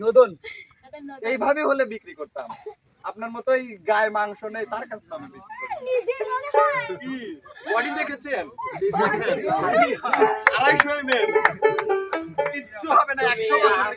নদন এইভাবে হলে বিক্রি করতাম। আপনার মতোই গায়ে মাংস নেই তার কাছে আমি বিক্রি করি। নিজের মনে হয় কি বডি দেখেছেন? দেখেন 250 ml কিচ্ছু হবে না 100 বছর